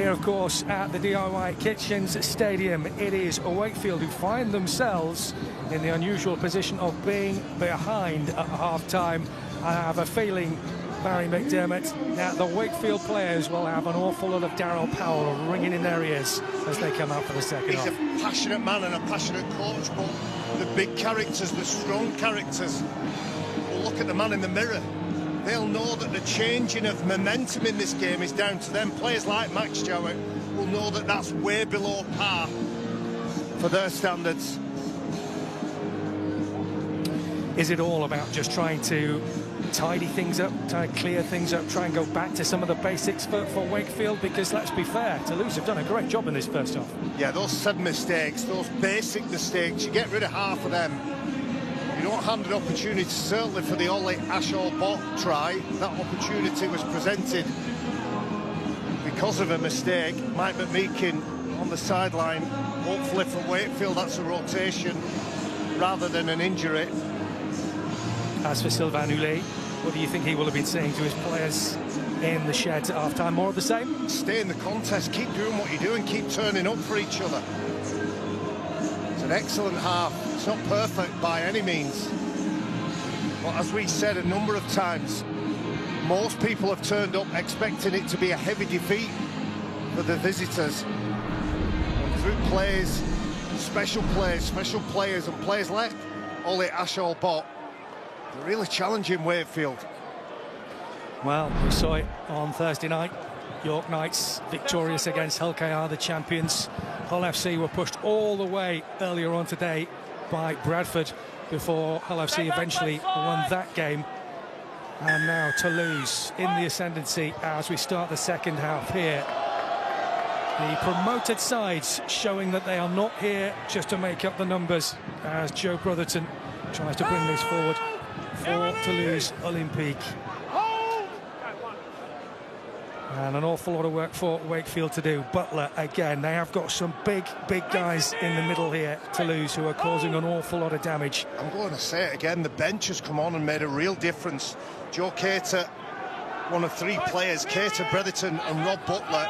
Here, of course, at the DIY Kitchens Stadium, it is Wakefield who find themselves in the unusual position of being behind at half-time. I have a feeling, Barry McDermott, that the Wakefield players will have an awful lot of Darryl Powell ringing in their ears as they come out for the second half. He's a passionate man and a passionate coach, but the big characters, the strong characters, will look at the man in the mirror. They'll know that the changing of momentum in this game is down to them. Players like Max Jowett will know that that's way below par for their standards. Is it all about just trying to tidy things up, try to clear things up, try and go back to some of the basics for Wakefield? Because let's be fair, Toulouse have done a great job in this first half. Yeah, those 7 mistakes, those basic mistakes, you get rid of half of them. You don't hand an opportunity, certainly for the Ole Ashall-Bott try. That opportunity was presented because of a mistake. Mike McMeekin on the sideline. Hopefully for Wakefield, that's a rotation rather than an injury. As for Sylvain Houlé, what do you think he will have been saying to his players in the sheds at half-time? More of the same? Stay in the contest, keep doing what you're doing, keep turning up for each other. It's an excellent half. It's not perfect by any means. But as we said a number of times, most people have turned up expecting it to be a heavy defeat for the visitors. And through plays, special players and players like Ole Ashall-Bott, they're really challenging Wakefield. Well, we saw it on Thursday night. York Knights victorious against Hull KR, the champions. Hull FC were pushed all the way earlier on today by Bradford before Hull FC eventually won that game. And now Toulouse in the ascendancy as we start the second half here. The promoted sides showing that they are not here just to make up the numbers as Joe Brotherton tries to bring this forward for Toulouse Olympique. And an awful lot of work for Wakefield to do. Butler, again, they have got some big guys in the middle here, Toulouse, who are causing an awful lot of damage. I'm going to say it again, the bench has come on and made a real difference. Joe Cater, one of 3 players, Cater, Brotherton and Rob Butler,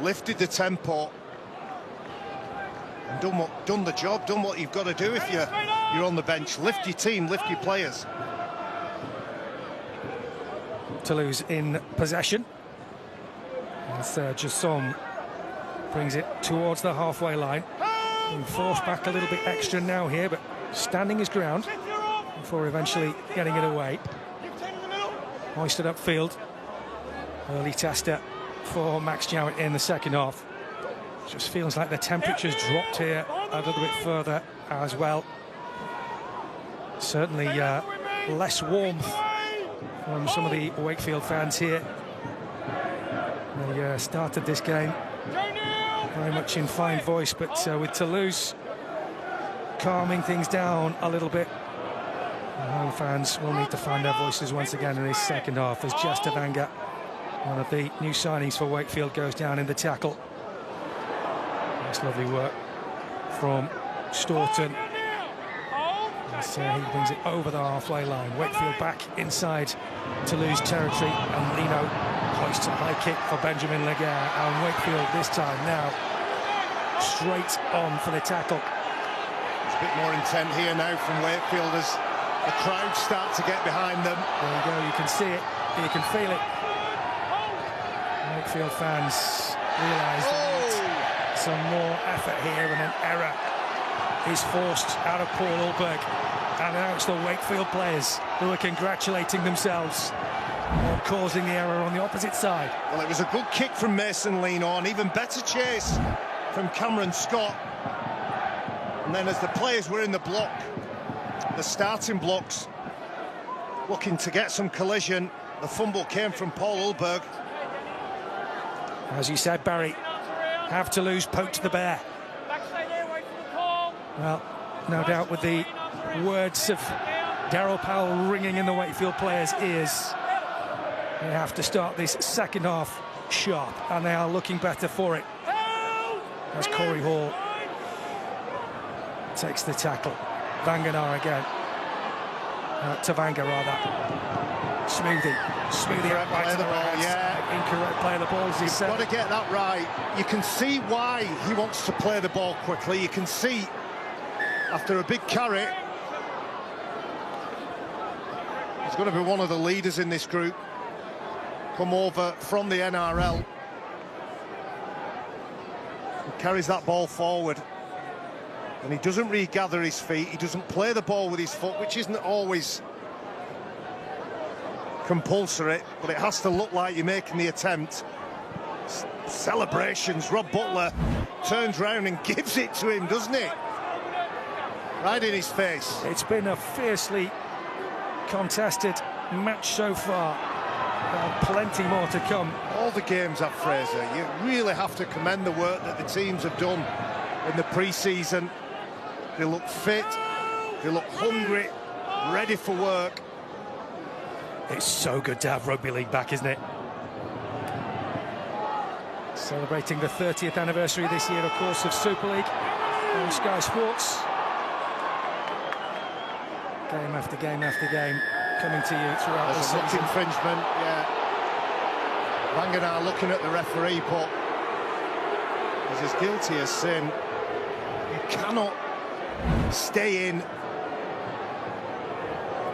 lifted the tempo and done the job, done what you've got to do if you're on the bench. Lift your team, lift your players. Toulouse in possession. As Jasson brings it towards the halfway line. Being forced back a little bit extra now here, but standing his ground before eventually getting it away. Hoisted upfield. Early tester for Max Jowett in the second half. Just feels like the temperature's dropped here a little bit further as well. Certainly less warmth from some of the Wakefield fans here. They started this game very much in fine voice, but with Toulouse calming things down a little bit, the home fans will need to find their voices once again in this second half as Jastavanga, one of the new signings for Wakefield, goes down in the tackle. Nice lovely work from Staunton. As he brings it over the halfway line. Wakefield back inside Toulouse territory, and Lino hoists a high kick for Benjamin Laguerre, and Wakefield this time now straight on for the tackle. It's a bit more intent here now from Wakefield as the crowd start to get behind them. There you go, you can see it, you can feel it. Wakefield fans realise that some more effort here, and an error is forced out of Paul Ulberg. And now it's the Wakefield players who are congratulating themselves on causing the error on the opposite side. Well, it was a good kick from Mason Lino, an even better chase from Cameron Scott. And then as the players were in the block, the starting blocks, looking to get some collision, the fumble came from Paul Ulberg. As you said, Barry, have Toulouse poked the bear? Well, no doubt with the words of Darryl Powell ringing in the Wakefield players' ears, they have to start this second half sharp, and they are looking better for it. As Corey Hall takes the tackle. Vanganar again. Tavanga rather. Smoothie Incorrect play of the ball, yeah. Incorrect play of the ball, as he said. Got to get that right. You can see why he wants to play the ball quickly. You can see after a big carry, he's going to be one of the leaders in this group. Come over from the NRL. He carries that ball forward. And he doesn't regather his feet. He doesn't play the ball with his foot, which isn't always compulsory, but it has to look like you're making the attempt. Celebrations. Rob Butler turns round and gives it to him, doesn't he? Right in his face. It's been a fiercely contested match so far. Plenty more to come. All the games have, Fraser. You really have to commend the work that the teams have done in the pre-season. They look fit, they look hungry, ready for work. It's so good to have rugby league back, isn't it? Celebrating the 30th anniversary this year, of course, of Super League on Sky Sports. Game after game after game, coming to you throughout the season. There's a look infringement, yeah. Wanganar looking at the referee, but he's as guilty as sin. You cannot stay in.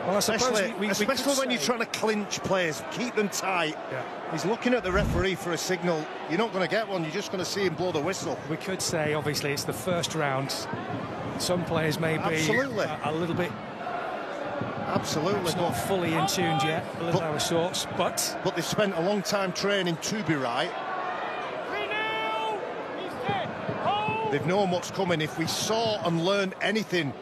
Well, especially when you're trying to clinch players, keep them tight. Yeah. He's looking at the referee for a signal. You're not going to get one, you're just going to see him blow the whistle. We could say, obviously, it's the first round. Some players may be a little bit... Absolutely. Not fully in tune yet, a little out of sorts, but they've spent a long time training to be right. They've known what's coming. If we saw and learned anything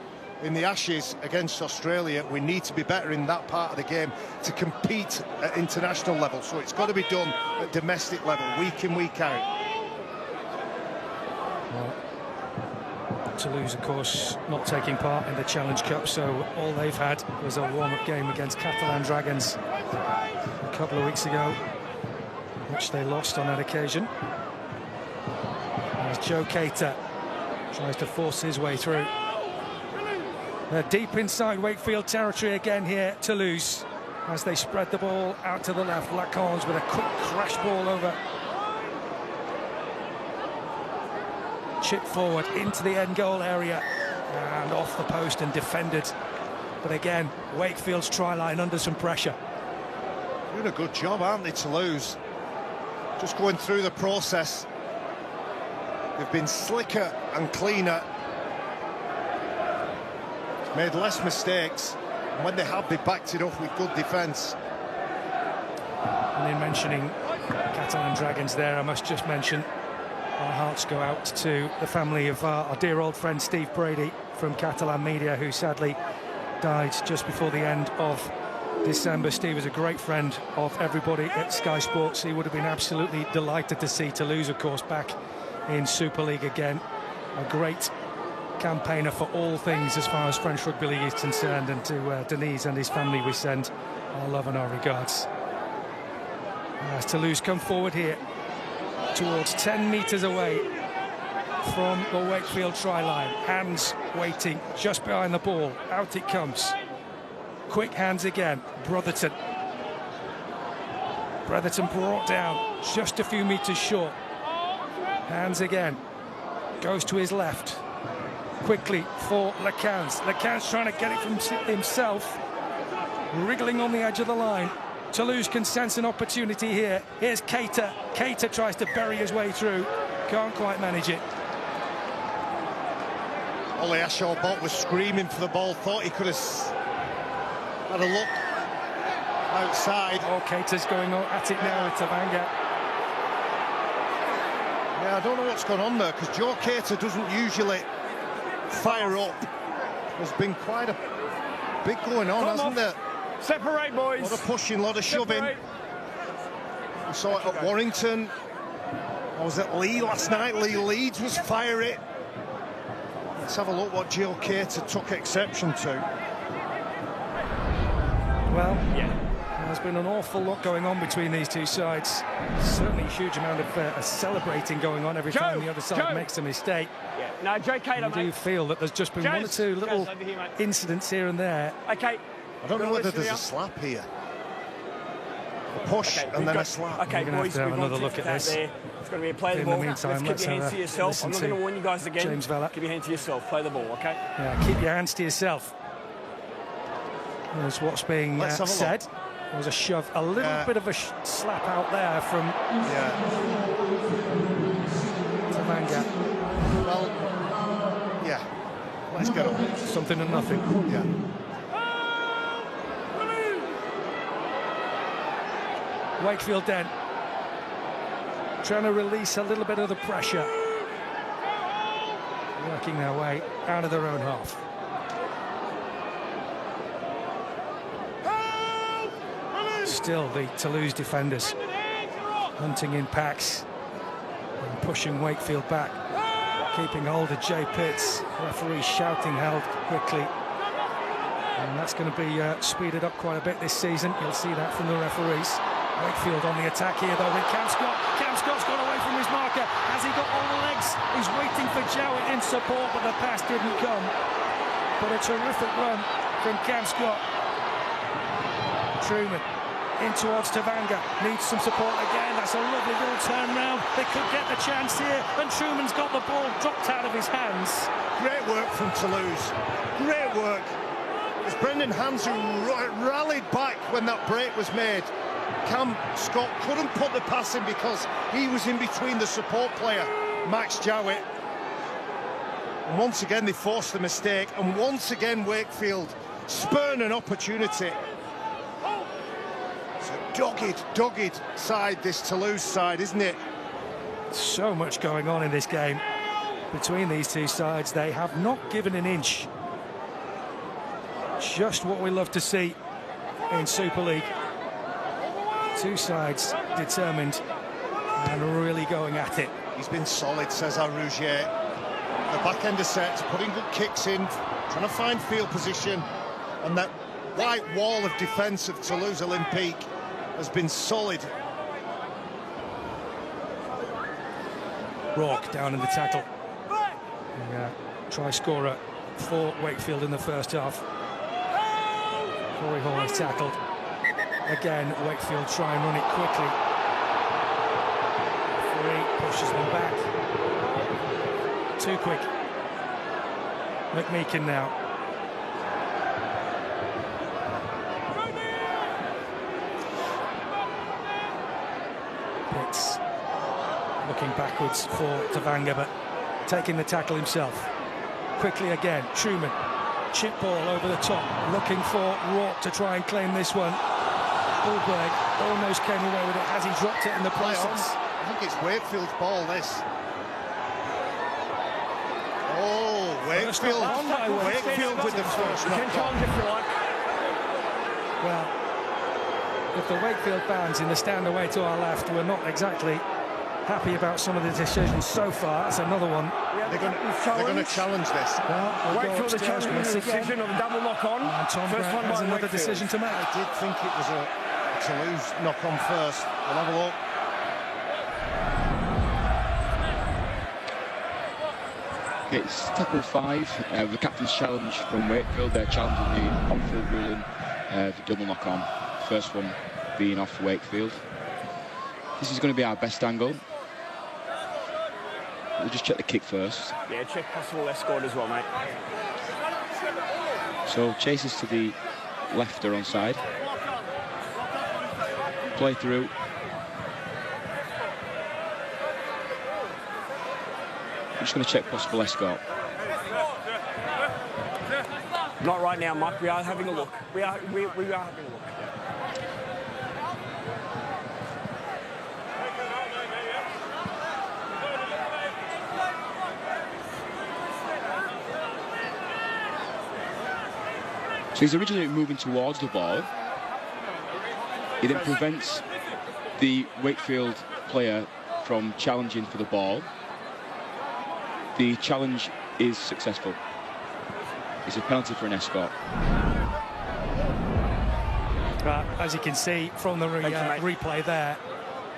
in the Ashes against Australia, we need to be better in that part of the game to compete at international level. So it's got to be done at domestic level, week in, week out. Well, Toulouse, of course, not taking part in the Challenge Cup, so all they've had was a warm-up game against Catalan Dragons a couple of weeks ago, which they lost on that occasion. As Joe Keita tries to force his way through. They're deep inside Wakefield territory again here, Toulouse, as they spread the ball out to the left. Lacan's with a quick crash ball over. Chip forward into the end goal area and off the post and defended. But again, Wakefield's try line under some pressure. Doing a good job, aren't they, Toulouse? Just going through the process. They've been slicker and cleaner. Made less mistakes. And when they have, they backed it up with good defence. And in mentioning Catalan Dragons there, I must just mention our hearts go out to the family of our dear old friend Steve Brady from Catalan Media, who sadly died just before the end of December. Steve was a great friend of everybody at Sky Sports. He would have been absolutely delighted to see Toulouse, of course, back in Super League again. A great campaigner for all things as far as French Rugby League is concerned, and to Denise and his family we send our love and our regards. As Toulouse come forward here towards 10 metres away from the Wakefield try line. Hands waiting just behind the ball. Out it comes. Quick hands again. Brotherton brought down just a few metres short. Hands again. Goes to his left. Quickly for Lacan's. Lacan's trying to get it from himself. Wriggling on the edge of the line. Toulouse can sense an opportunity here. Here's Keita. Keita tries to bury his way through. Can't quite manage it. Ollie Ashall-Bott was screaming for the ball. Thought he could have had a look outside. Oh, Keita's going at it now with Tavanga. Yeah, I don't know what's gone on there, because Joe Keita doesn't usually fire up. There's been quite a bit going on, hasn't there? Separate, boys. A lot of pushing, a lot of shoving. We saw it at Warrington. I was at Lee last night. Lee Leeds was fiery. Let's have a look what Joe Keita took exception to. Well, yeah, there's been an awful lot going on between these two sides. Certainly a huge amount of celebrating going on every time the other side makes a mistake. Yeah. No, Joe Keita, I do feel that there's just been one or two little incidents here and there. Okay. I don't know whether there's a slap here. A push and then a slap. Okay, We're going boys, to have we've another got look at that this. there. It's going to be a play the In the ball. meantime, Let's keep your hands to yourself. listen I'm not to going to warn you guys again. James Vella. Keep your hands to yourself. Play the ball, okay? Yeah, keep your hands to yourself. That's what's being said. There was a shove, a little bit of a slap out there from Tavanga. Well, yeah. Let's get on. Something and nothing. Yeah. Wakefield then trying to release a little bit of the pressure, working their way out of their own half. Still the Toulouse defenders hunting in packs and pushing Wakefield back, keeping hold of Jay Pitts. Referee shouting held quickly, and that's going to be speeded up quite a bit this season. You'll see that from the referees. Wakefield on the attack here though with Camscott. Camscott's got away from his marker. Has he got all the legs? He's waiting for Jowett in support, but the pass didn't come. But a terrific run from Camscott. Truman in towards Tavanga. Needs some support again. That's a lovely little turn round. They could get the chance here, and Truman's got the ball dropped out of his hands. Great work from Toulouse. Great work. It's Brendan Hans who rallied back when that break was made. Cam Scott couldn't put the pass in because he was in between the support player, Max Jowett. And once again they forced the mistake, and once again Wakefield spurned an opportunity. It's a dogged side, this Toulouse side, isn't it? So much going on in this game between these two sides. They have not given an inch. Just what we love to see in Super League. Two sides determined and really going at it. He's been solid, Cesar Rougier. The back end of sets, putting good kicks in, trying to find field position, and that white wall of defence of Toulouse Olympique has been solid. Rourke down in the tackle. Try scorer for Wakefield in the first half. Corey Hall is tackled. Again, Wakefield try and run it quickly. Referee pushes them back. Too quick. McMeekin now. Pitts looking backwards for Tavanga, but taking the tackle himself. Quickly again, Truman. Chip ball over the top, looking for Rourke to try and claim this one. Ulberg almost came away with it as he dropped it in the process. I think it's Wakefield's ball, this. Oh, Wakefield with the first knock. Well, if the Wakefield fans in the stand away to our left were not exactly happy about some of the decisions so far, that's another one. They're going to challenge this. Well, we'll Wakefield the challenge with the decision of a double knock-on. And Tom Grant has another decision to make. I did think it was a Toulouse knock-on first. We'll have a look. Okay, it's tackle 5, the captain's challenge from Wakefield. They're challenging the on-field ruling for double knock-on. First one being off Wakefield. This is going to be our best angle. We'll just check the kick first. Yeah, check possible escort as well, mate. So chases to the left or onside. Play through. I'm just going to check possible escort. Not right now, Mike. We are having a look. We are having a look. So he's originally moving towards the ball. He then prevents the Wakefield player from challenging for the ball. The challenge is successful. It's a penalty for an escort. As you can see from the replay there,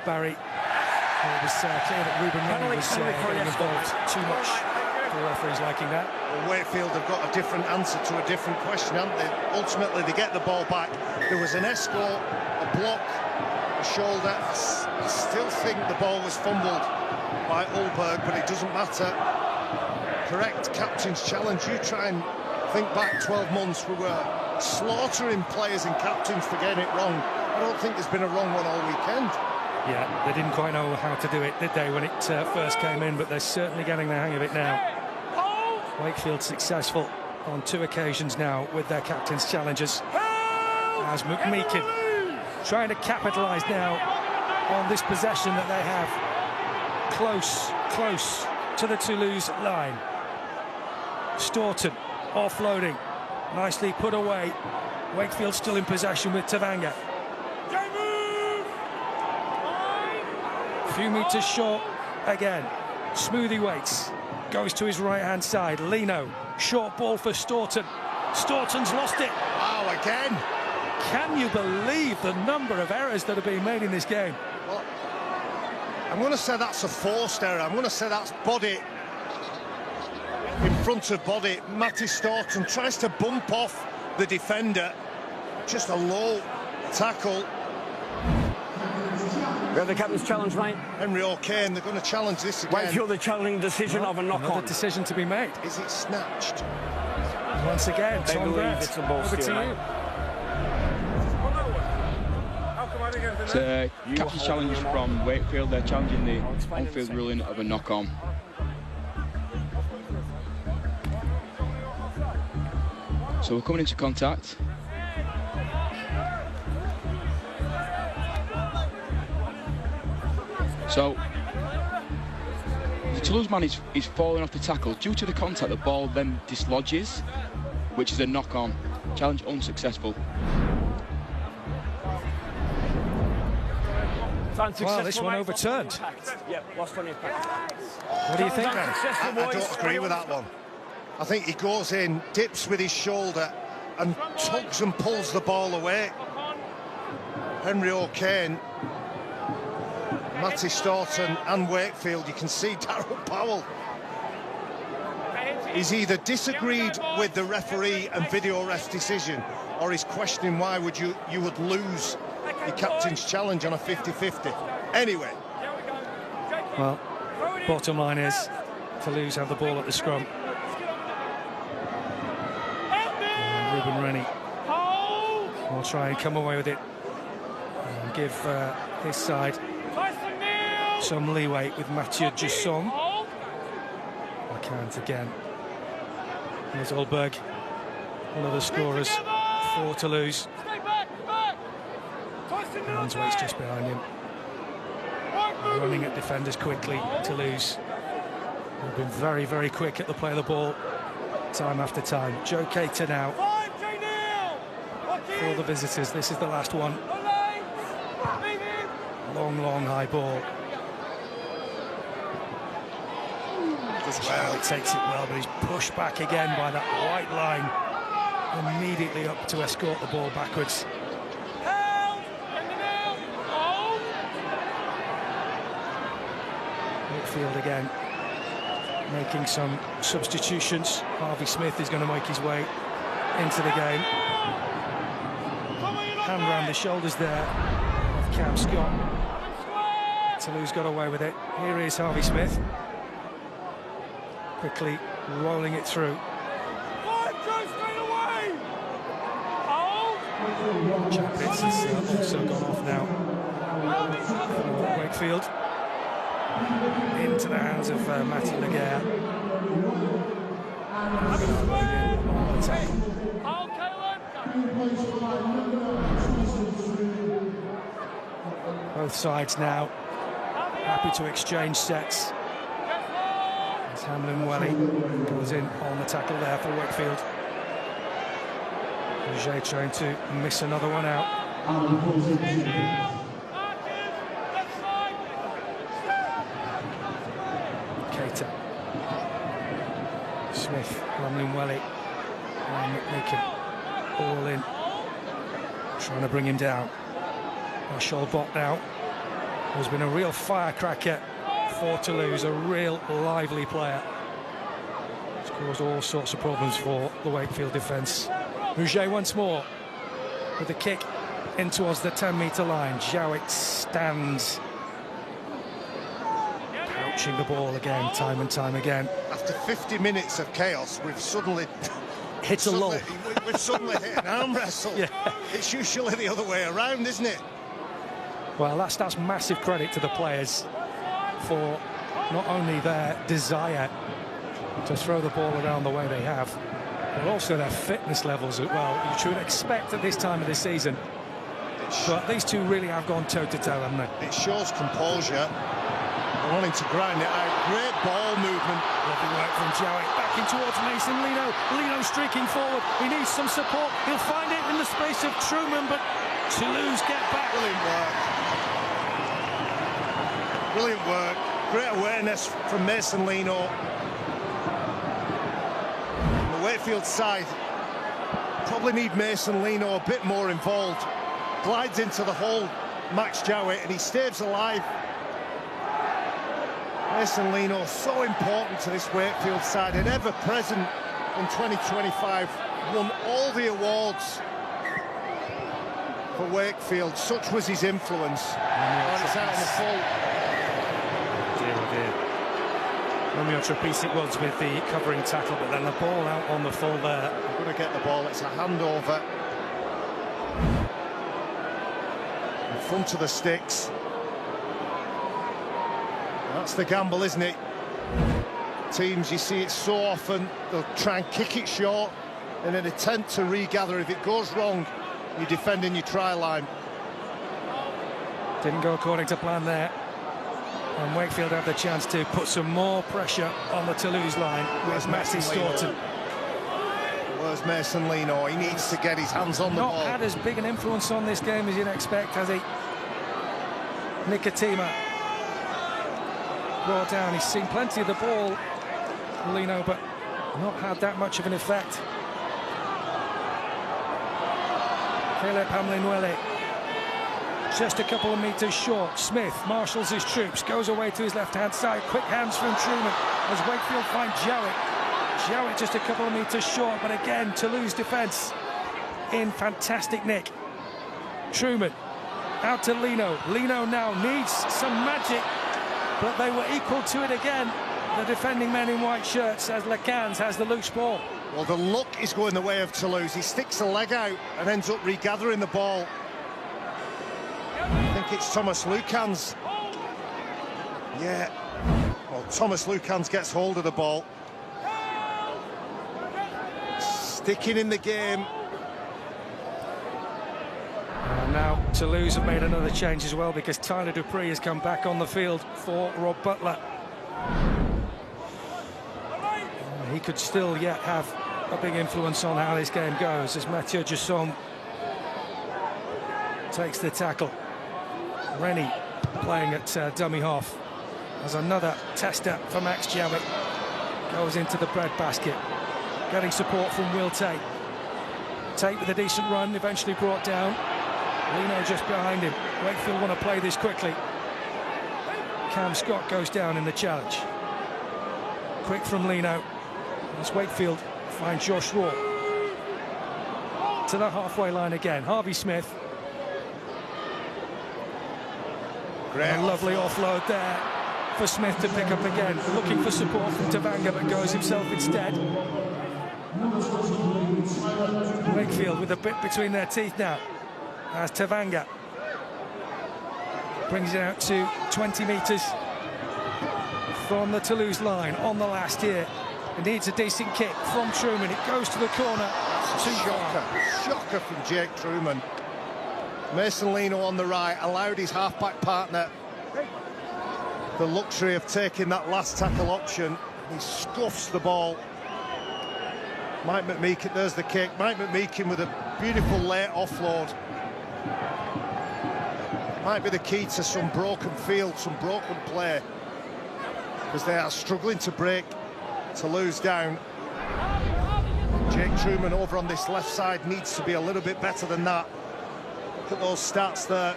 Barry, it was clear that Ruben Rennie was getting involved too much the referee's liking that. Well, Wakefield have got a different answer to a different question, haven't they? Ultimately, they get the ball back. There was an escort, a block, a shoulder. I still think the ball was fumbled by Ulberg, but it doesn't matter. Correct captain's challenge. You try and think back 12 months, we were slaughtering players and captains for getting it wrong. I don't think there's been a wrong one all weekend. Yeah, they didn't quite know how to do it, did they, when it first came in, but they're certainly getting the hang of it now. Wakefield successful on 2 occasions now with their captain's challenges. As McMeekin trying to capitalise now on this possession that they have. Close to the Toulouse line. Staunton offloading, nicely put away. Wakefield still in possession with Tavanga. A few metres short again. Smoothie waits, goes to his right-hand side. Lino, short ball for Staunton. Staunton's lost it. Wow, again. Can you believe the number of errors that are being made in this game? Well, I'm going to say that's a forced error. I'm going to say that's body in front of body. Matty Staunton tries to bump off the defender. Just a low tackle. We have the captain's challenge, mate. Henry O'Kane, they're going to challenge this again. Wakefield, the challenging decision of a knock-on. Another decision to be made. Is it snatched? Once again, They Tom believe Brett, it's a ball over to steal, you. mate. It's a captain's challenge from Wakefield. They're challenging the on-field ruling of a knock-on. So we're coming into contact. So the Toulouse man is falling off the tackle. Due to the contact, the ball then dislodges, which is a knock-on. Challenge unsuccessful. Well, this one overturned. Yep, lost on impact. What do you think, then? I don't agree with that one. I think he goes in, dips with his shoulder and tugs and pulls the ball away. Henry O'Kane, Matty Staunton and Wakefield, you can see Darryl Powell. He's either disagreed with the referee and video ref's decision, or he's questioning why you would lose your captain's challenge on a 50-50. Anyway. Well, bottom line is, Toulouse have the ball at the scrum. And Ruben Rennie will try and come away with it and give his side some leeway with Mathieu Jusson. Can't again. Here's Ulberg, one of the scorers for Toulouse. Waits just behind him. Running at defenders quickly, Toulouse. They've been very, very quick at the play of the ball, time after time. Joe Cater now for the visitors. This is the last one. Long high ball. He takes it well, but he's pushed back again by that white line. Immediately up to escort the ball backwards. Wakefield again making some substitutions. Harvey Smith is going to make his way into the game. Hand round the shoulders there of Cam Scott. Toulouse got away with it. Here is Harvey Smith. Quickly rolling it through. Chapitz has also gone off now. Wakefield into the hands of Matty Laguerre. Both sides now happy to exchange sets. As Hamlin Welly goes in on the tackle there for Wakefield. Roger trying to miss another one out. Cater. Smith, Hamlin Welly, and McMeekin all in. Trying to bring him down. Marshall Bott now. There's been a real firecracker for Toulouse, a real lively player. It's caused all sorts of problems for the Wakefield defence. Rouget once more with the kick in towards the 10-metre line. Jowett stands, pouching the ball again, time and time again. After 50 minutes of chaos, we've suddenly hit a lull. We've suddenly hit an arm wrestle. Yeah. It's usually the other way around, isn't it? Well, that's massive credit to the players for not only their desire to throw the ball around the way they have, but also their fitness levels as well. You should expect at this time of the season. But these two really have gone toe-to-toe, haven't they? It shows composure. They're wanting to grind it out. Great ball movement. Lovely work from Jowett. Back in towards Mason Lino. Lino streaking forward. He needs some support. He'll find it in the space of Truman, but Toulouse get back. Brilliant work. Brilliant work. Great awareness from Mason Lino. On the Wakefield side, probably need Mason Lino a bit more involved. Glides into the hole, Max Jowett, and he stays alive. Mason Lino, so important to this Wakefield side, and ever present in 2025, won all the awards for Wakefield. Such was his influence. And it's out on the full. Dear, oh dear. Romeo Trapice it was with the covering tackle, but then the ball out on the full there. We're going to get the ball, it's a handover. In front of the sticks. That's the gamble, isn't it? Teams, you see it so often, they'll try and kick it short in an attempt to regather. If it goes wrong, you're defending your try line. Didn't go according to plan there. And Wakefield have the chance to put some more pressure on the Toulouse line with Matty Staunton. Where's Mason Lino? He needs to get his hands on the ball. Not had as big an influence on this game as you'd expect, has he? Nikotima brought down. He's seen plenty of the ball, Lino, but not had that much of an effect. Caleb Hamlin-Welle just a couple of metres short. Smith marshals his troops, goes away to his left-hand side. Quick hands from Truman as Wakefield find Jowett. Jowett just a couple of metres short, but again, Toulouse defence in fantastic nick. Truman out to Lino. Lino now needs some magic, but they were equal to it again. The defending men in white shirts as Lecans has the loose ball. Well, the luck is going the way of Toulouse. He sticks a leg out and ends up regathering the ball. I think it's Thomas Lucans. Yeah. Well, Thomas Lucans gets hold of the ball. Sticking in the game. And now Toulouse have made another change as well, because Tyler Dupree has come back on the field for Rob Butler. He could still yet have a big influence on how this game goes as Mathieu Jusson takes the tackle. Rennie playing at dummy half as another tester for Max Jowett goes into the bread basket, getting support from Will Tate. Tate with a decent run, eventually brought down. Lino just behind him. Wakefield want to play this quickly. Cam Scott goes down in the challenge. Quick from Lino as Wakefield finds Josh Raw to the halfway line again. Harvey Smith. Great A lovely offload there for Smith to pick up again. Looking for support from Tavanga, but goes himself instead. Wakefield with a bit between their teeth now as Tavanga brings it out to 20 metres from the Toulouse line on the last year. It needs a decent kick from Truman. It goes to the corner. Shocker from Jake Truman. Mason Lino on the right allowed his halfback partner the luxury of taking that last tackle option. He scuffs the ball. Mike McMeekin, there's the kick. Mike McMeekin with a beautiful late offload. Might be the key to some broken field, some broken play, because they are struggling to break Toulouse down. Jake Truman over on this left side needs to be a little bit better than that. Look at those stats there.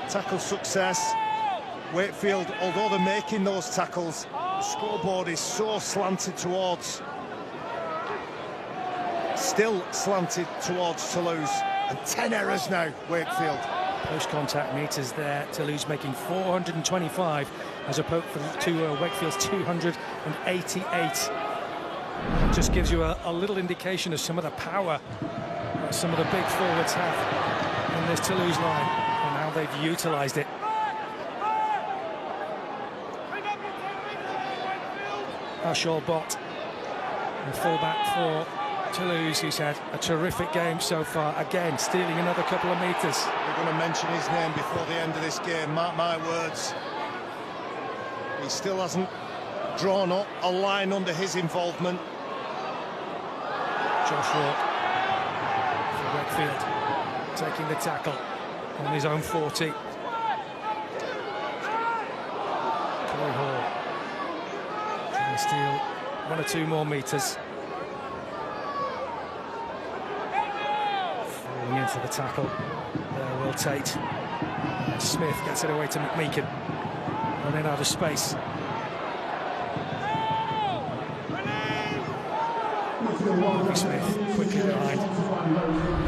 Tackle success. Wakefield, although they're making those tackles, scoreboard is so slanted towards, still slanted towards Toulouse, and 10 errors now, Wakefield. Post-contact meters there, Toulouse making 425 as opposed to Wakefield's 288. It just gives you a little indication of some of the power that some of the big forwards have in this Toulouse line and how they've utilised it. Ashol Bott, the fullback for Toulouse, who's had a terrific game so far, again stealing another couple of metres. We're going to mention his name before the end of this game, mark my words. He still hasn't drawn up a line under his involvement. Josh Rourke for Wakefield, taking the tackle on his own 40. Corey Hall trying to steal 1 or 2 more metres. Falling into the tackle there, Will Tate. Smith gets it away to McMeekin, running out of space. Smith quickly behind.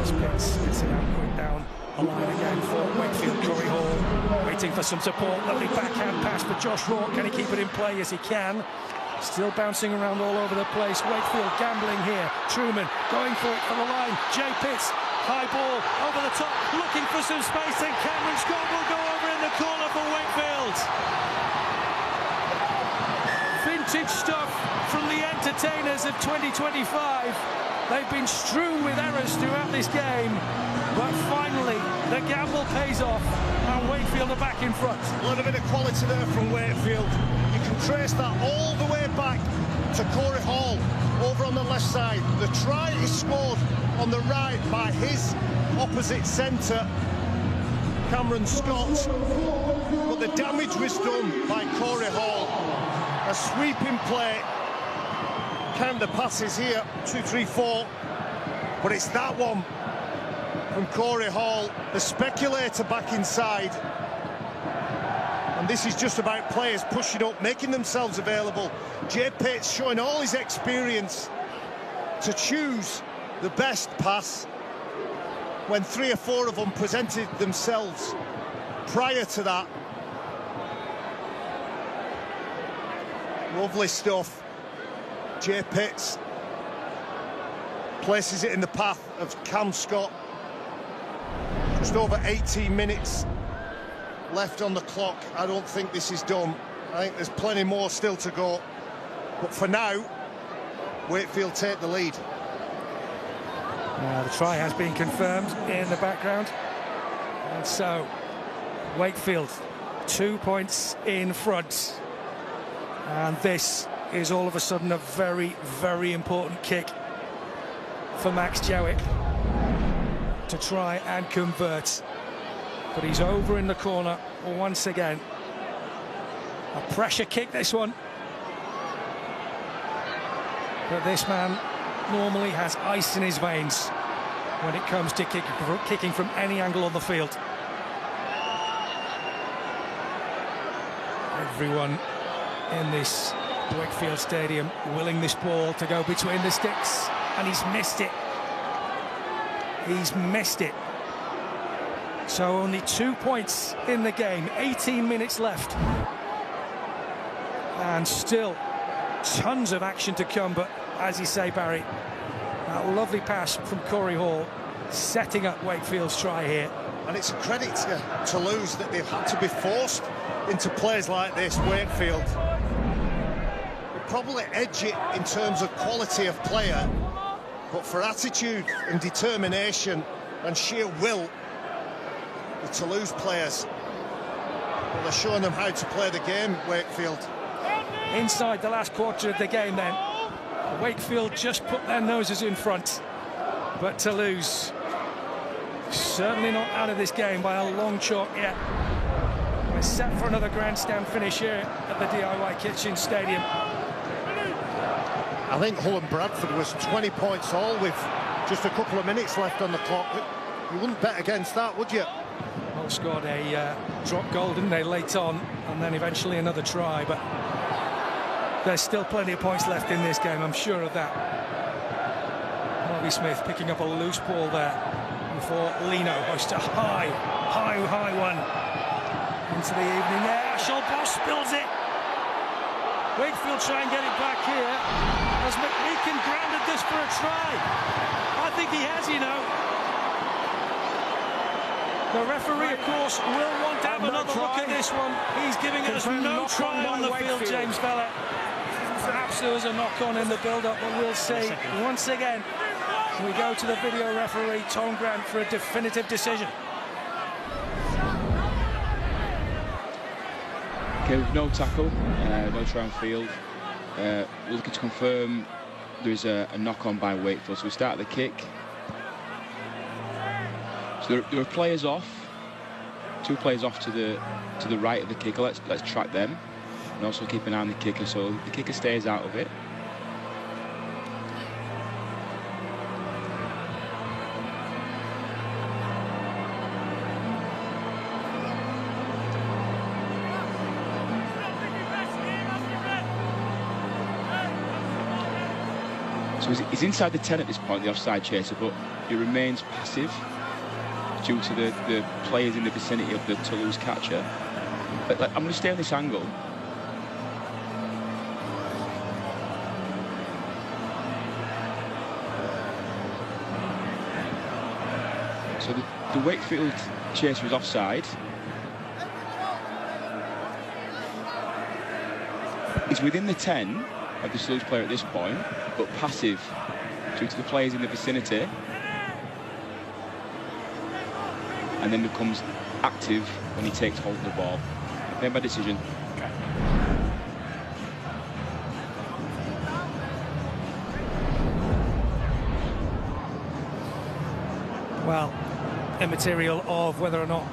Spitz gets it out quick down the line again for Wakefield. Corey Hall waiting for some support. Lovely backhand pass for Josh Rourke. Can he keep it in play? Yes, he can. Still bouncing around all over the place. Wakefield gambling here. Truman going for it for the line. Jay Pitts, high ball over the top, looking for some space, and Cameron Scott will go over in the corner for Wakefield. Vintage stuff from the entertainers of 2025. They've been strewn with errors throughout this game, but finally the gamble pays off and Wakefield are back in front. A little bit of quality there from Wakefield. You can trace that all the way back to Corey Hall over on the left side. The try is scored on the right by his opposite centre, Cameron Scott, but the damage was done by Corey Hall. A sweeping play, count the passes here, 2, 3, 4, but it's that one from Corey Hall, the speculator back inside. And this is just about players pushing up, making themselves available. Jay Pitts showing all his experience to choose the best pass when 3 or 4 of them presented themselves prior to that. Lovely stuff. Jay Pitts places it in the path of Cam Scott. Just over 18 minutes left on the clock. I don't think this is done. I think there's plenty more still to go. But for now, Wakefield take the lead. Now the try has been confirmed in the background. And so, Wakefield, 2 points in front. And this is all of a sudden a very, very important kick for Max Jowett to try and convert. But he's over in the corner once again. A pressure kick, this one. But this man normally has ice in his veins when it comes to kicking from any angle on the field. Everyone in this Wakefield Stadium willing this ball to go between the sticks, and he's missed it. He's missed it. So only 2 points in the game, 18 minutes left. And still tons of action to come, but as you say, Barry, that lovely pass from Corey Hall setting up Wakefield's try here. And it's a credit to Toulouse that they've had to be forced into plays like this, Wakefield. Probably edge it in terms of quality of player, but for attitude and determination and sheer will, the Toulouse players, well, they're showing them how to play the game, Wakefield. Inside the last quarter of the game then, Wakefield just put their noses in front, but Toulouse certainly not out of this game by a long chalk yet. We're set for another grandstand finish here at the DIY Kitchen Stadium. I think Hull and Bradford was 20 points all with just a couple of minutes left on the clock. You wouldn't bet against that, would you? Hull scored a drop goal, didn't they, late on, and then eventually another try. But There's still plenty of points left in this game, I'm sure of that. Harvey Smith picking up a loose ball there before Lino hoists a high one into the evening there. Scholboss spills it. Wakefield try and get it back here. Has McMeekin grounded this for a try? I think he has, you know. The referee, of course, will want to have another look at this one. He's giving us no try on the field, James Vella. Perhaps there was a knock-on in the build-up, but we'll see. Once again, we go to the video referee, Tom Grant, for a definitive decision. Okay, with no tackle, no try on field. We're looking to confirm there is a knock-on by Wakefield. So we start the kick. So there are players off. 2 players off to the right of the kicker. Let's track them, and also keep an eye on the kicker, so the kicker stays out of it. So he's inside the 10 at this point, the offside chaser, but he remains passive due to the players in the vicinity of the Toulouse catcher. But I'm going to stay on this angle. So the Wakefield chaser is offside. He's within the 10 of the Toulouse player at this point, but passive due to the players in the vicinity. And then becomes active when he takes hold of the ball. Made my decision. Okay. Well, immaterial of whether or not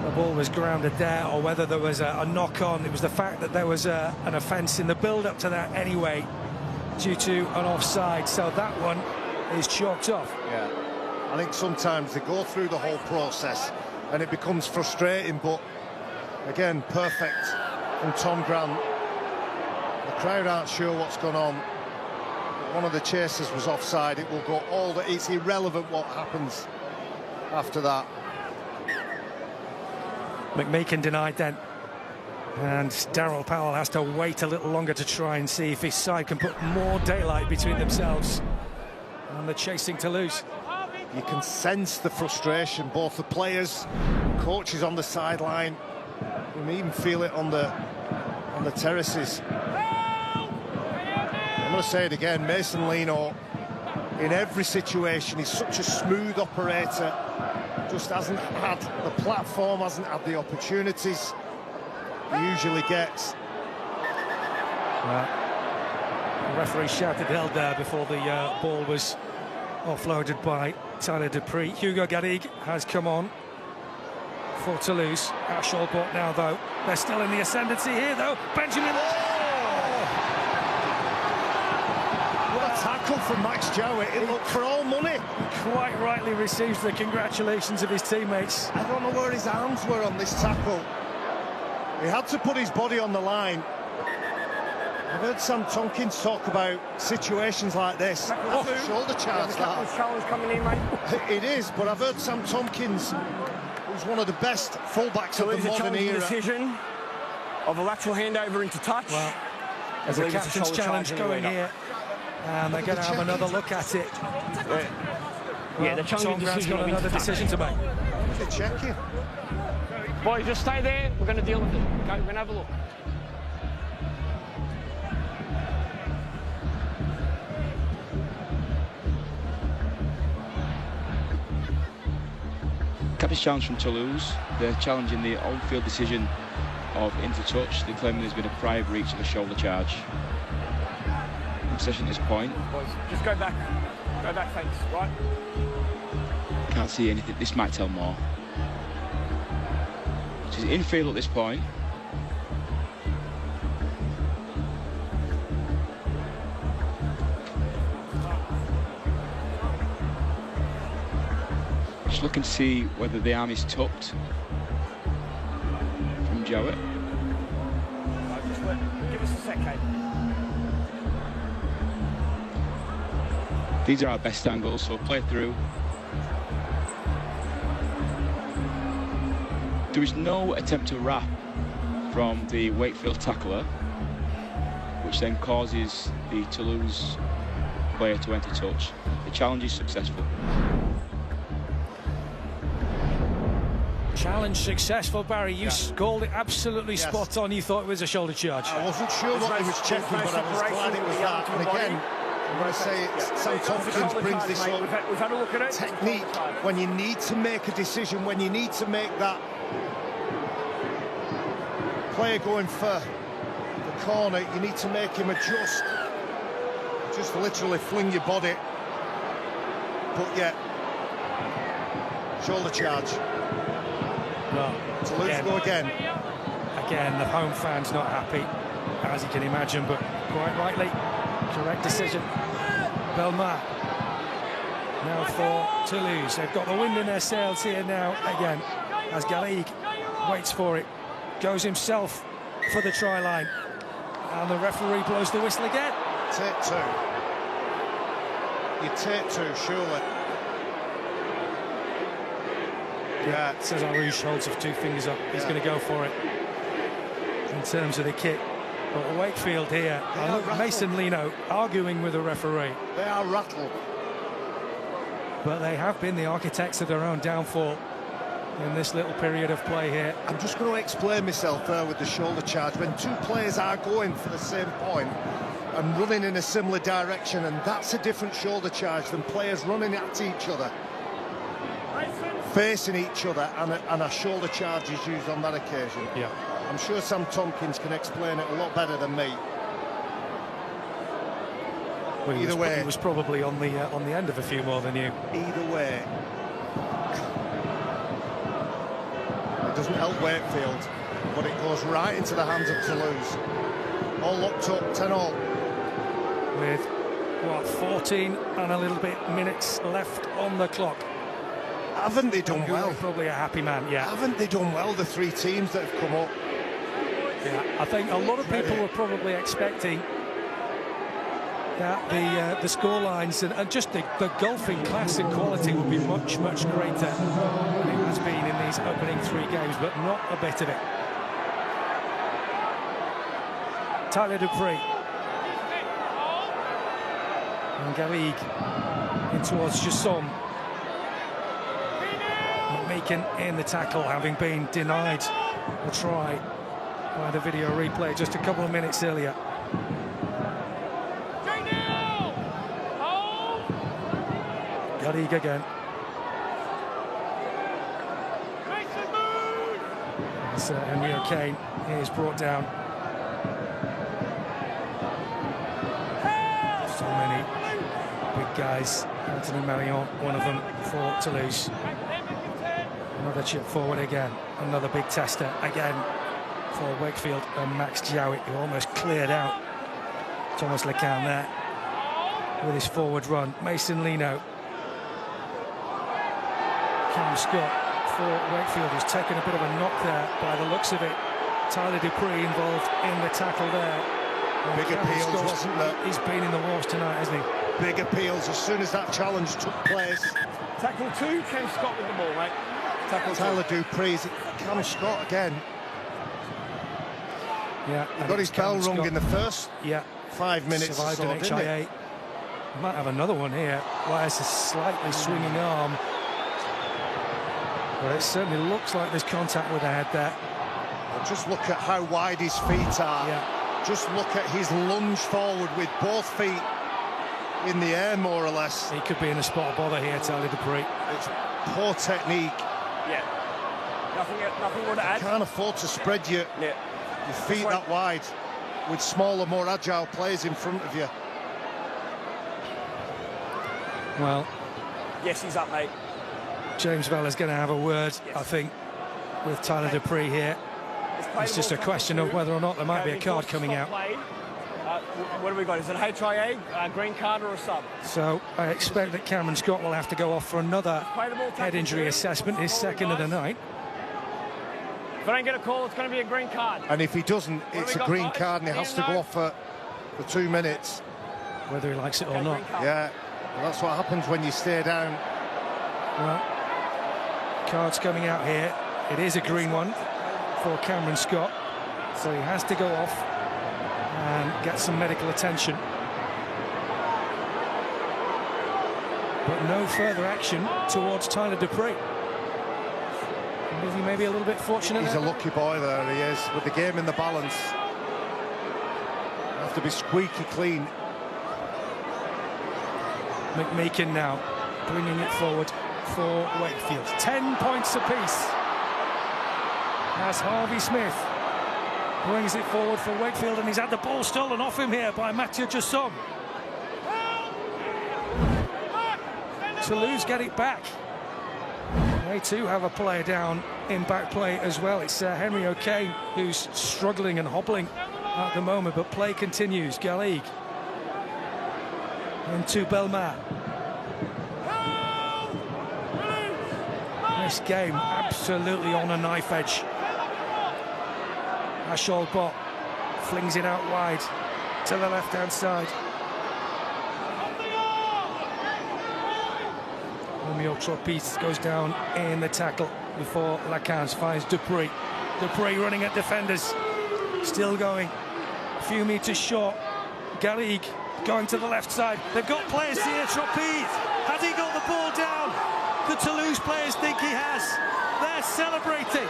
the ball was grounded there or whether there was a knock-on. It was the fact that there was an offence in the build-up to that anyway, due to an offside. So that one is chalked off. Yeah. I think sometimes they go through the whole process and it becomes frustrating, but again, perfect from Tom Grant. The crowd aren't sure what's gone on. One of the chasers was offside. It will go it's irrelevant what happens after that. McMeekin denied then, and Darryl Powell has to wait a little longer to try and see if his side can put more daylight between themselves and the chasing Toulouse. You can sense the frustration, both the players, coaches on the sideline. You can even feel it on the terraces. I'm going to say it again, Mason Lino, in every situation, he's such a smooth operator. Just hasn't had the platform, hasn't had the opportunities he usually gets. The referee shouted held there before the ball was offloaded by Tyler Dupree. Hugo Garrigue has come on for Toulouse. At Scholboss now, though. They're still in the ascendancy here, though. Benjamin. What a tackle from Max Jowett. It looked for all money. Quite rightly receives the congratulations of his teammates. I don't know where his arms were on this tackle. He had to put his body on the line. I've heard Sam Tompkins talk about situations like this. That's a shoulder charge, that. Challenge coming in, mate. It is, but I've heard Sam Tompkins, who's one of the best fullbacks of the modern era. Decision of a lateral handover into touch. Well, there's a captain's challenge going here, and they're going to have another look at it. Yeah, the Tom Grant's got another decision to make. They're checking. Boy, just stay there. We're going to deal with it. Okay, we're going to have a look. Captain's challenge from Toulouse. They're challenging the on-field decision of into touch. They're claiming there's been a prior breach of a shoulder charge. Possession at this point. Boys, just go back. Go back, thanks. Right. Can't see anything. This might tell more. She's in field at this point. Just looking to see whether the arm is tucked from Jowett. Just Give us a second. These are our best angles, so play through. There is no attempt to wrap from the Wakefield tackler, which then causes the Toulouse player to enter touch. The challenge is successful. Challenge successful, Barry. You called it absolutely spot on. You thought it was a shoulder charge. I wasn't sure what he was checking, but I was glad it was that. And again, I'm going to say Sam Tompkins brings this up. We've had a look at it. Technique, when you need to make a decision, when you need to make that player going for the corner, you need to make him adjust. Just literally fling your body. But yeah, shoulder charge. Well, Toulouse go again. Again, the home fans not happy, as you can imagine, but quite rightly, correct decision. Belmar now for Toulouse. They've got the wind in their sails here now again, as Garrigue waits for it, goes himself for the try line, and the referee blows the whistle again. Take two. You take two, surely. Yeah, Cesar Rouge holds up two fingers up. He's going to go for it in terms of the kick. But Wakefield here, and look, Mason Lino arguing with the referee. They are rattled. But they have been the architects of their own downfall in this little period of play here. I'm just going to explain myself there with the shoulder charge. When two players are going for the same point and running in a similar direction, and that's a different shoulder charge than players running at each other, facing each other, and a shoulder charge is used on that occasion. Yeah. I'm sure Sam Tompkins can explain it a lot better than me. Well, Either way, he was probably on the end of a few more than you. Either way, it doesn't help Wakefield, but it goes right into the hands of Toulouse. All locked up, 10-all. With, what, 14 and a little bit minutes left on the clock. Haven't they done well? Probably a happy man, yeah. Haven't they done well, the three teams that have come up? Yeah, I think a lot of people were probably expecting that the score lines and just the golfing class and quality would be much, much greater than it has been in these opening three games, but not a bit of it. Tyler Dupree. And Garrigue in towards Jasson. Meekin in the tackle, having been denied a try by the video replay just a couple of minutes earlier. Garrigue again. As Henry O'Kane is brought down. So many big guys. Anthony Marion, one of them for Toulouse. Another chip forward again. Another big tester again for Wakefield and Max Jowett, who almost cleared out Thomas Lecan there with his forward run. Mason Lino. Cam Scott for Wakefield, who's taken a bit of a knock there by the looks of it. Tyler Dupree involved in the tackle there. Big appeals, wasn't there? He's been in the wars tonight, hasn't he? Big appeals as soon as that challenge took place. Tackle two, Cam Scott with the ball, mate. Tackle Tyler Dupree, Cam Scott again. Yeah, he got his bell rung in the first 5 minutes or survived so, an didn't HIA. it? Might have another one here. Wires a slightly swinging arm. But it certainly looks like there's contact with the head there. Well, just look at how wide his feet are. Yeah. Just look at his lunge forward with both feet in the air, more or less. He could be in a spot of bother here, Tyler Dupree. It's poor technique. Yeah. Nothing more to add. You can't afford to spread your feet that wide with smaller, more agile players in front of you. Well, yes, he's up, mate. James Vella's going to have a word, I think, with Tyler Dupree here. It's just a question of whether or not there might be a card coming out. What have we got? Is it a HIA, green card or a sub? So I expect that Cameron Scott will have to go off for another head injury assessment, his second of the night. If I don't get a call, it's going to be a green card. And if he doesn't, it's a green card and he has to go off for 2 minutes. Whether he likes it or not. Yeah, well, that's what happens when you stay down. Well, cards coming out here. It is a green one for Cameron Scott. So he has to go off and get some medical attention. But no further action towards Tyler Dupree. Is he maybe a little bit fortunate? He's a lucky boy there, he is, with the game in the balance. Have to be squeaky clean. McMeekin now bringing it forward for Wakefield. 10 points apiece as Harvey Smith brings it forward for Wakefield, and he's had the ball stolen off him here by Mathieu Jusson. Toulouse get it back. They too have a player down in back play as well. It's Henry O'Kane who's struggling and hobbling at the moment, but play continues. Galligue into Belmar. This game absolutely on a knife edge. Ashol Bot flings it out wide to the left-hand side. Romeo Tropis goes down in the tackle before Lacans finds Dupree. Dupree running at defenders. Still going. A few metres short. Garrigue going to the left side. They've got players here. Tropis. Has he got the ball down? The Toulouse players think he has. They're celebrating.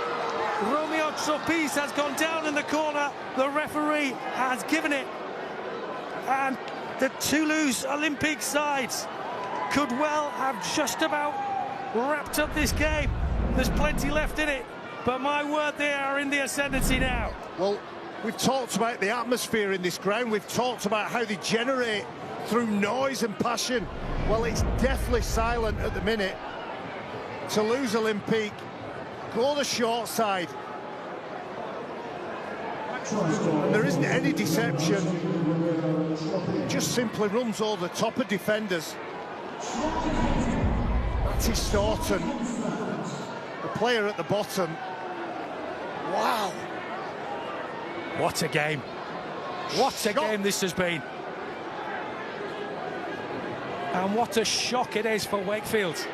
Romeo Tropis has gone down in the corner. The referee has given it. And the Toulouse Olympic sides could well have just about wrapped up this game. There's plenty left in it, but my word, they are in the ascendancy now. Well, we've talked about the atmosphere in this ground. We've talked about how they generate through noise and passion. Well, it's deathly silent at the minute. Toulouse Olympique go the short side. And there isn't any deception. Just simply runs over the top of defenders. Matty Staunton, the player at the bottom. Wow. What a game. What a game this has been. And what a shock it is for Wakefield.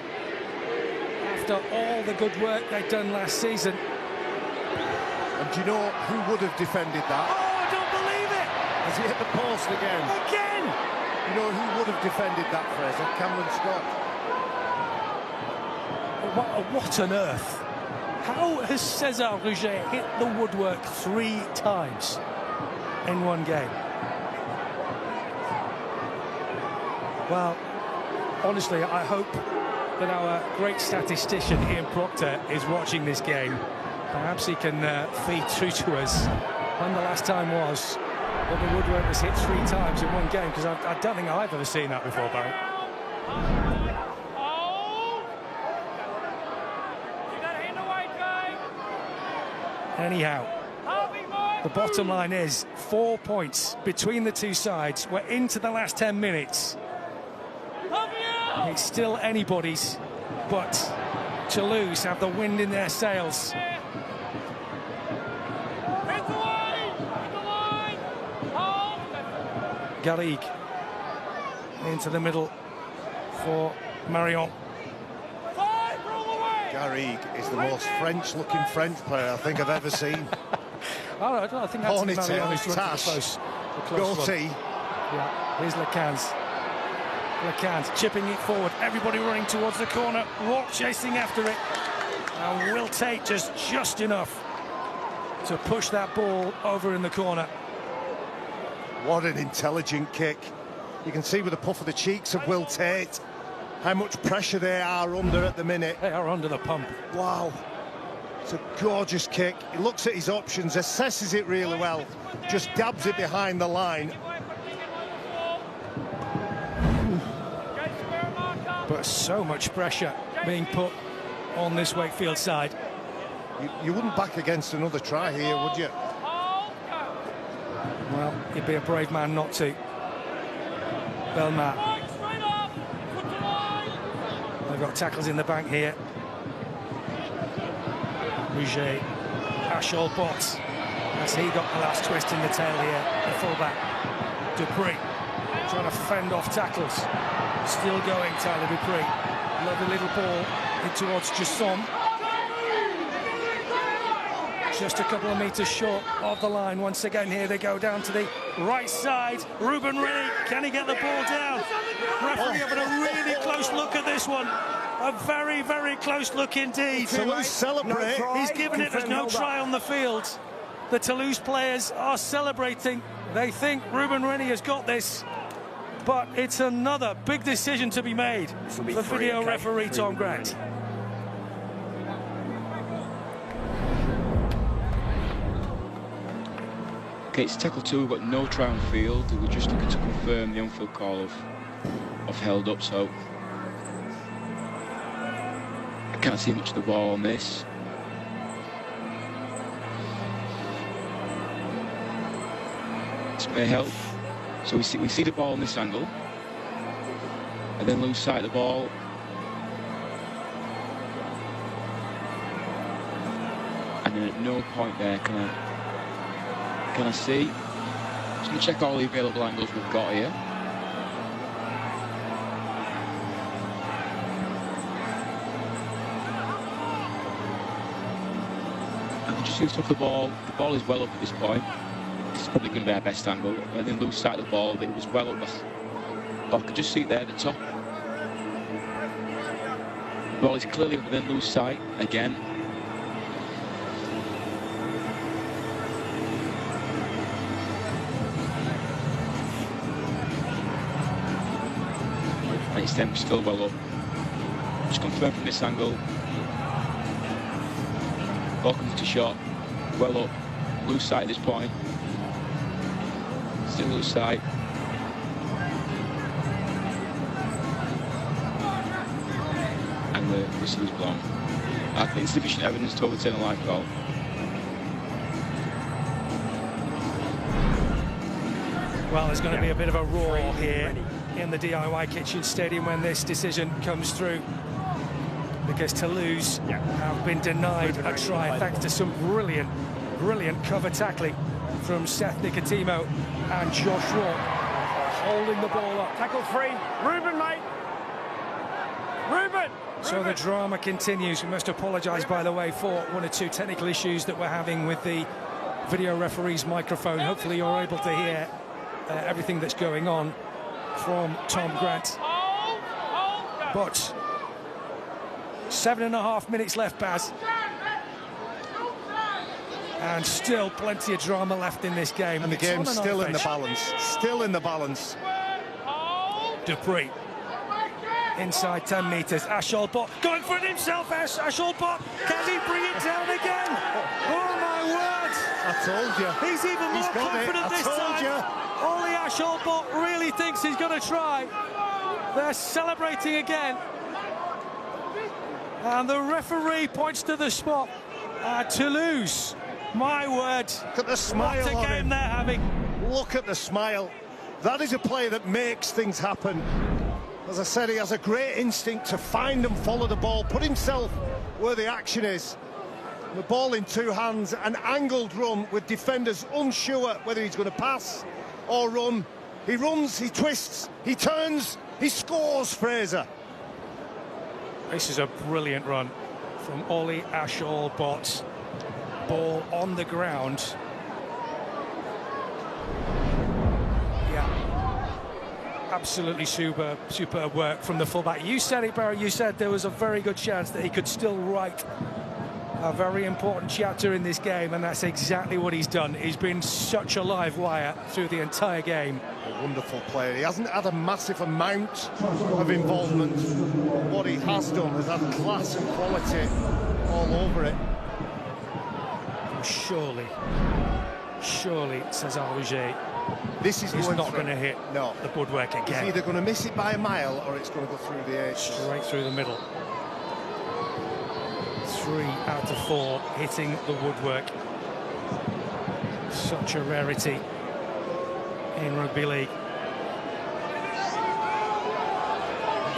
After all the good work they'd done last season. And do you know who would have defended that? Oh, I don't believe it! Has he hit the post again? Again! You know who would have defended that, Fraser? Cameron Scott. What on earth? How has César Rouget hit the woodwork 3 times in one game? Well, honestly, I hope that our great statistician Ian Proctor is watching this game. Perhaps he can feed through to us when the last time was that the woodwork was hit 3 times in one game, because I don't think I've ever seen that before, Barry. Anyhow, the bottom line is 4 points between the two sides. We're into the last 10 minutes. It's still anybody's, but Toulouse have the wind in their sails. Garrigue into the middle for Marion. Garrigue is the most French-looking French player I think I've ever seen. I think that's Marion who's tash, the close goatee. Yeah, here's Lacans. Lacans chipping it forward. Everybody running towards the corner. Rourke chasing after it. And Will Tate just enough to push that ball over in the corner. What an intelligent kick. You can see with the puff of the cheeks of Will Tate how much pressure they are under at the minute. They are under the pump. Wow. It's a gorgeous kick. He looks at his options, assesses it really well, just dabs it behind the line. But so much pressure being put on this Wakefield side. You wouldn't back against another try here, would you? Well, you'd be a brave man not to. Belmar. They've got tackles in the bank here. Rouget, Ashol Bott, as he got the last twist in the tail here, the fullback. Dupree trying to fend off tackles. Still going, Tyler Dupree. Lovely little ball in towards Jasson. Just a couple of metres short of the line. Once again, here they go down to the right side. Ruben Rennie, can he get the ball down? Referee having a really close look at this one. A very, very close look indeed. Toulouse celebrate. He's given it as no try on the field. The Toulouse players are celebrating. They think Ruben Rennie has got this. But it's another big decision to be made for video referee Tom Grant. Okay, it's tackle 2, but no try on field. We're just looking to confirm the on-field call of held up, so I can't see much of the ball on this. This may help. So we see the ball on this angle, and then lose sight of the ball. And then at no point there can I see. Just going to check all the available angles we've got here. And just look off the ball. The ball is well up at this point. This is probably going to be our best angle. And then lose sight of the ball. It was well up. I can just see it there at the top. The ball is clearly up, and then lose sight again. And it's then still well up. Just confirm from this angle. Ball comes to shot. Well up. Lose sight at this point. Still lose sight. And the whistle is blown. I think insufficient evidence to overturn a live goal. Well, there's going to be a bit of a roar here in the DIY Kitchen Stadium when this decision comes through, because Toulouse have been denied a try thanks to some brilliant cover tackling from Seth Nicotimo and Josh Rourke holding the ball up. Tackle 3, Ruben, mate. Ruben! So the drama continues. We must apologise, by the way, for one or two technical issues that we're having with the video referee's microphone. Hopefully you're able to hear everything that's going on from Tom Grant. But 7.5 minutes left, Baz. And still plenty of drama left in this game. And the game's still in the balance. Still in the balance. Dupree. Inside 10 metres. Ashol Bott going for it himself. Ashol Bott. Can he bring it down again? Oh, my word. I told you. He's even more confident this time. Only Ashol Bott really thinks he's going to try. They're celebrating again. And the referee points to the spot. Toulouse. My word. Look at the smile What a on game him. they're having. Look at the smile. That is a player that makes things happen. As I said, he has a great instinct to find and follow the ball, put himself where the action is. The ball in two hands, an angled run with defenders unsure whether he's going to pass or run. He runs, he twists, he turns, he scores, Fraser. This is a brilliant run from Ollie Ashol Bott. Ball on the ground. Yeah, absolutely superb work from the fullback. You said it, Barry. You said there was a very good chance that he could still write a very important chapter in this game, and that's exactly what he's done. He's been such a live wire through the entire game. A wonderful player. He hasn't had a massive amount of involvement, but what he has done has had class and quality all over it. Surely, says Alger, This is he's going not going to hit no. the woodwork He's again. either going to miss it by a mile or it's going to go through the edge. Straight through the middle. 3 out of 4 hitting the woodwork. Such a rarity in rugby league.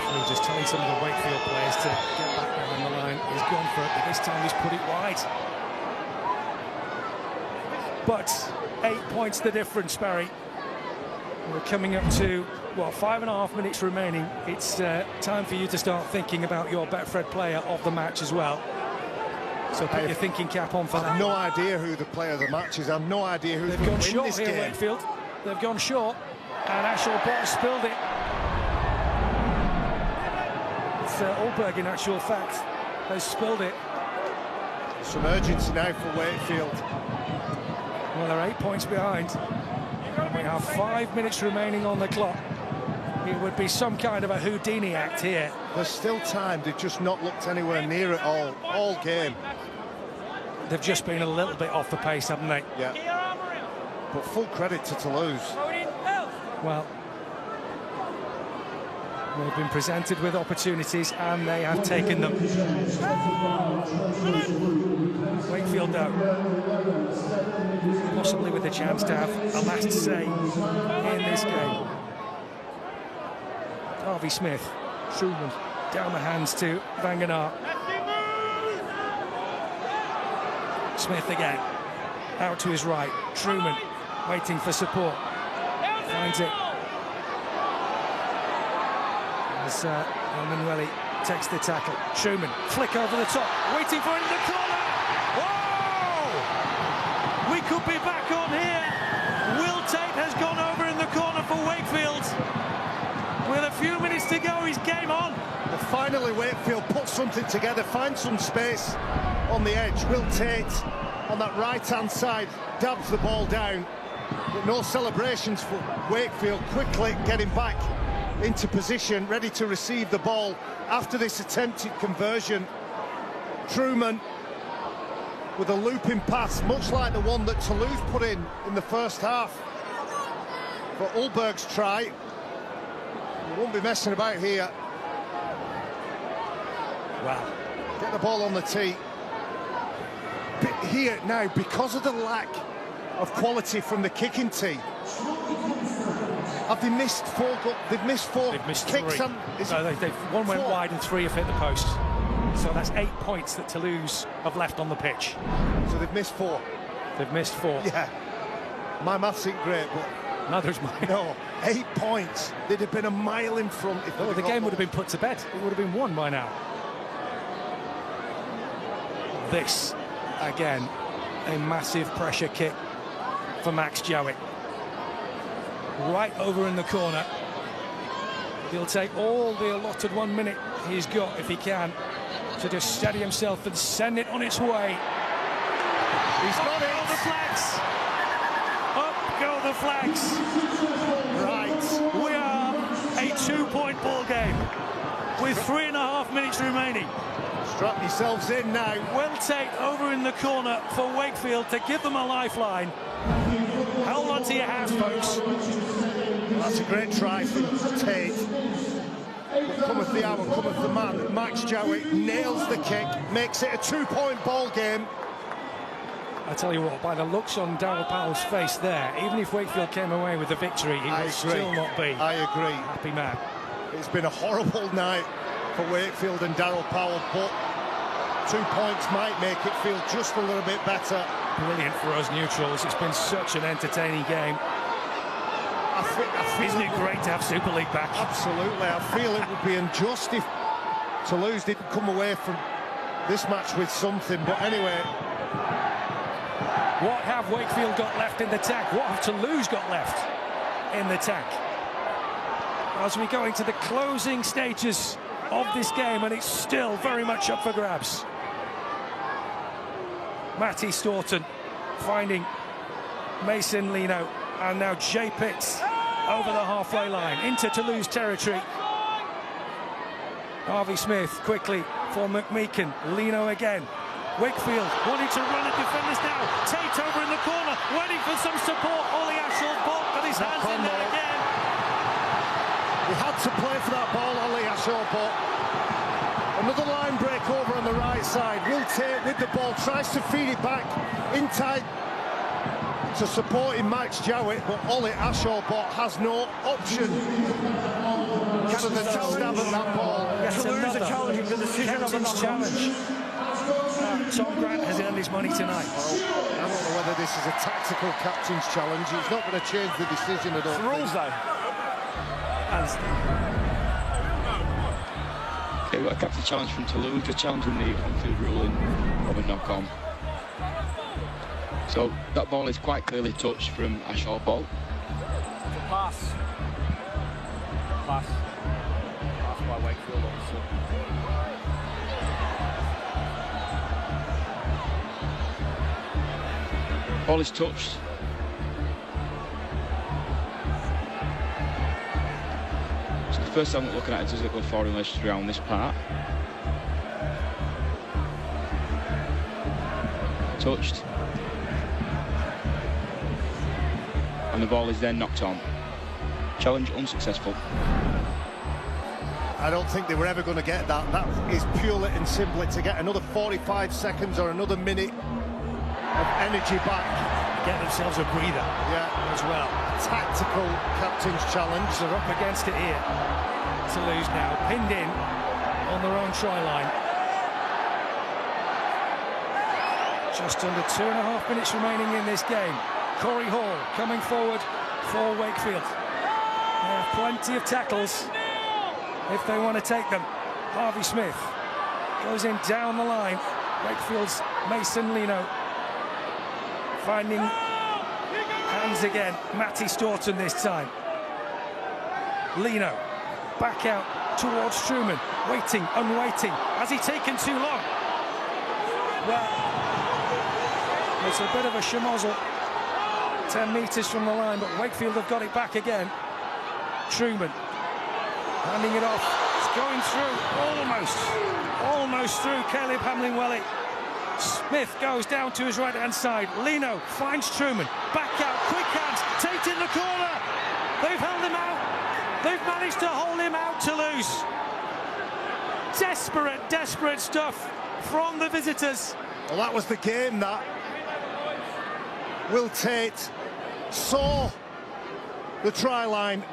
We're just telling some of the Wakefield players to get back behind the line. He's gone for it, but this time he's put it wide. but 8 points the difference, Barry. We're coming up to, what, 5.5 minutes remaining. It's time for you to start thinking about your Betfred player of the match as well. So put your thinking cap on for that. I've no idea who the player of the match is. I've no idea who's going to win this game. They've gone short here, Wakefield. They've gone short, and Ashelbot spilled it. It's Ulberg, in actual fact, has spilled it. Some urgency now for Wakefield. Well, they're 8 points behind. We have 5 minutes remaining on the clock. It would be some kind of a Houdini act here. There's still time. They've just not looked anywhere near it all game. They've just been a little bit off the pace, haven't they? Yeah. But full credit to Toulouse. Well, they've been presented with opportunities and they have taken them. Wakefield, though, possibly with a chance to have a last say in this game. Harvey Smith, Truman, down the hands to Van Genaar. Smith again, out to his right. Truman waiting for support. Finds it. As Emanuele takes the tackle. Truman, flick over the top, waiting for it in the corner. Whoa! We could be back on here. Will Tate has gone over in the corner for Wakefield. With a few minutes to go, he's game on. But finally, Wakefield puts something together, finds some space on the edge. Will Tate on that right-hand side dabs the ball down. But no celebrations for Wakefield. Quickly getting back into position, ready to receive the ball after this attempted conversion. Truman with a looping pass, much like the one that Toulouse put in the first half. For Ulberg's try, we won't be messing about here. Wow. Get the ball on the tee. But here now, because of the lack of quality from the kicking tee, have they missed four? They've missed kicks. Three. One went wide and 3 have hit the post. So that's 8 points that Toulouse have left on the pitch. So they've missed 4. They've missed 4. Yeah. My maths ain't great, but neither is mine. No, 8 points. They'd have been a mile in front. If the game would have been put to bed. It would have been won by now. This, again, a massive pressure kick for Max Jowett. Right over in the corner. He'll take all the allotted 1 minute he's got, if he can, to just steady himself and send it on its way. He's got it. Up go the flags. Up go the flags. Right. We are a 2-point ball game with 3.5 minutes remaining. Strap yourselves in now. Will Tate over in the corner for Wakefield to give them a lifeline. Hold on to your hats, folks. That's a great try from Tate. But cometh the hour, cometh the man. Max Jowett nails the kick, makes it a 2-point ball game. I tell you what, by the looks on Darryl Powell's face there, even if Wakefield came away with the victory, he will still not be a happy man. It's been a horrible night for Wakefield and Darryl Powell, but 2 points might make it feel just a little bit better. Brilliant for us neutrals. It's been such an entertaining game. Isn't it great to have Super League back? Absolutely. I feel it would be unjust if Toulouse didn't come away from this match with something. But anyway, what have Wakefield got left in the tank? What have Toulouse got left in the tank? As we go into the closing stages of this game, and it's still very much up for grabs. Matty Staunton finding Mason Lino, and now Jay Pitts over the halfway line into Toulouse territory. Harvey Smith quickly for McMeekin. Lino again. Wakefield wanting to run at defenders now. Tate over in the corner, waiting for some support. Ollie Ashelbot with his hands in there again. He had to play for that ball, Ollie Ashelbot. Another line break over on the right side. Will Tate with the ball, tries to feed it back in time to supporting Max Jowett, but Ollie Ashelbot has no option. Canada to stab at that ball. Toulouse are challenging the decision of the challenge. Tom Grant has earned his money tonight. Well, I don't know whether this is a tactical captain's challenge. It's not going to change the decision at all. The rules, though. Okay, we've got a captain's challenge from Toulouse, just challenging the on-field ruling of a knock-on. So that ball is quite clearly touched from a short ball. It's a pass. Pass. Pass by Wakefield, obviously. Ball is touched. So the first time we're looking at it, does it go forward in relation to around this part? Touched. And the ball is then knocked on. Challenge unsuccessful. I don't think they were ever going to get that. That is purely and simply to get another 45 seconds or another minute of energy back. Get themselves a breather. Yeah, as well. Tactical captain's challenge. They're up against it here. Toulouse now pinned in on their own try line. Just under 2.5 minutes remaining in this game. Corey Hall coming forward for Wakefield. They have plenty of tackles if they want to take them. Harvey Smith goes in down the line. Wakefield's Mason Lino finding hands again. Matty Staunton this time. Lino back out towards Truman, waiting and waiting. Has he taken too long? Well, it's a bit of a schmozzle. 10 metres from the line, but Wakefield have got it back again. Truman handing it off. It's going through, almost through Caleb Hamlin-Welly. Smith goes down to his right-hand side. Lino finds Truman. Back out, quick hands, Tate in the corner. They've held him out. They've managed to hold him out, Toulouse. Desperate stuff from the visitors. Well, that was the game that Will Tate saw the try line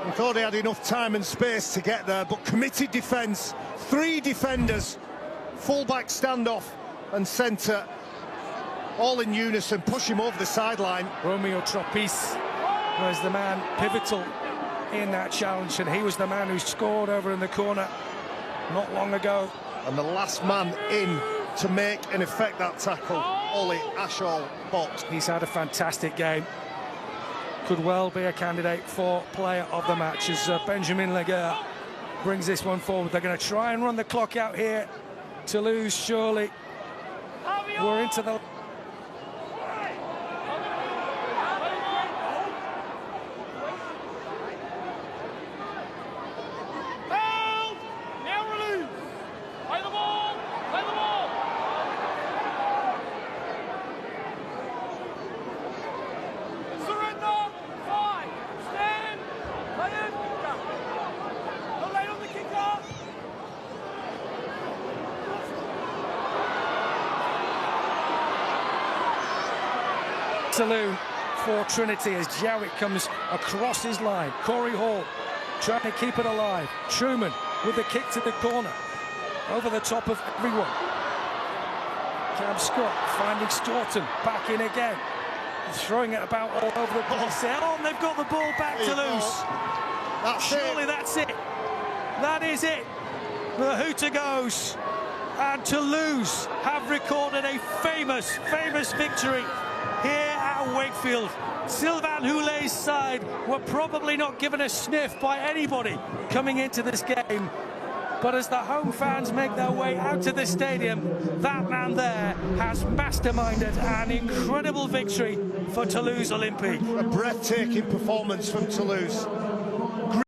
and thought he had enough time and space to get there, but committed defence, 3 defenders, full-back standoff and centre, all in unison, push him over the sideline. Romeo Tropis was the man pivotal in that challenge, and he was the man who scored over in the corner not long ago. And the last man in to make and effect that tackle, Ollie Ashall-Bott. He's had a fantastic game. Could well be a candidate for player of the match as Benjamin Laguerre brings this one forward. They're going to try and run the clock out here. Toulouse, surely. We're into the... Saloon for Trinity as Jowett comes across his line. Corey Hall trying to keep it alive. Truman with the kick to the corner, over the top of everyone. Cam Scott finding Staunton, back in again, throwing it about all over the place. Oh, and they've got the ball back to loose. Surely that's it. That is it. The hooter goes, and Toulouse have recorded a famous victory here at Wakefield. Sylvain Houlet's side were probably not given a sniff by anybody coming into this game. But as the home fans make their way out to the stadium, that man there has masterminded an incredible victory for Toulouse Olympique. A breathtaking performance from Toulouse.